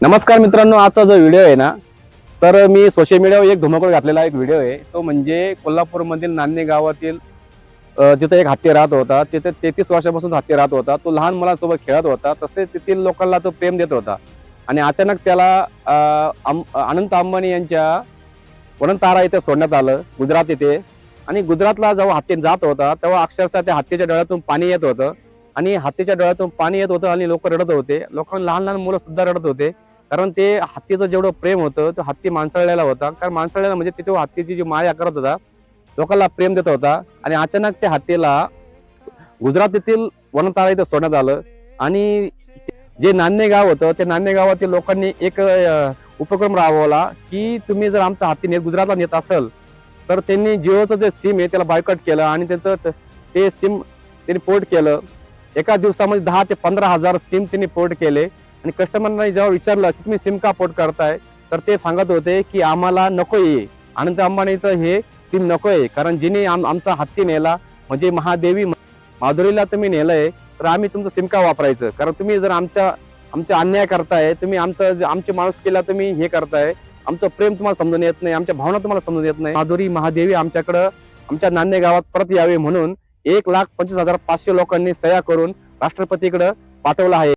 नमस्कार मित्रांनो, आजचा जो व्हिडिओ आहे ना, तर मी सोशल मीडियावर एक धुमाकूळ घातलेला एक व्हिडिओ आहे। तो म्हणजे कोल्हापूरमधील नान्हे गावातील तिथे एक हत्ती राहत होता। तिथे 33 वर्षापासून हत्ती राहत होता। तो लहान मुलांसोबत खेळत होता, तसेच तेथील लोकांना तो प्रेम देत होता। आणि अचानक त्याला अनंत अंबानी यांच्या वनतारा इथे सोडण्यात आलं, गुजरात इथे। आणि गुजरातला जेव्हा हत्ती जात होता तेव्हा अक्षरशः त्या हत्तीच्या डोळ्यातून पाणी येत होतं आणि हत्तीच्या डोळ्यातून पाणी येत होतं आणि लोक रडत होते। लोकांना लहान लहान मुलं सुद्धा रडत होते, कारण ते हत्तीचं जेवढं प्रेम होतं तो हत्ती माणसाळलेला होता। कारण माणसाळलेला म्हणजे तिथे हत्तीची जी माया करत होता, लोकांना प्रेम देत होता। आणि अचानक त्या हत्तीला गुजरातीतील वनतारा इथे सोडण्यात आलं। आणि जे नान्हे गाव होतं, ते नान्हे गावातील लोकांनी एक उपक्रम राबवला की तुम्ही जर आमचा हत्ती गुजरातला नेत असेल तर त्यांनी जिओचं जे सिम आहे त्याला बायकॉट केलं आणि त्याचं ते सिम त्यांनी पोर्ट केलं। एका दिवसामध्ये 10 ते 15,000 सिम त्यांनी पोर्ट केले। आणि कस्टमरना जेव्हा विचारलं की तुम्ही सिम का पोर्ट करताय, तर ते सांगत होते की आम्हाला नकोय, अनंत अंबानीचं हे सिम नकोय, कारण जिने आमचा हत्ती नेला म्हणजे महादेवी माधुरीला तुम्ही नेलंय, तर आम्ही तुमचं सिम का वापरायचं? कारण तुम्ही जर आमचा अन्याय करताय, तुम्ही आमची माणुसकीला तुम्ही हे करताय, आमचं प्रेम तुम्हाला समजून येत नाही, आमच्या भावना तुम्हाला समजून येत नाही। माधुरी महादेवी आमच्याकडं आमच्या नान्हे गावात परत यावे म्हणून 1,25,500 लोकांनी सह्या करून राष्ट्रपतीकडे पाठवला आहे।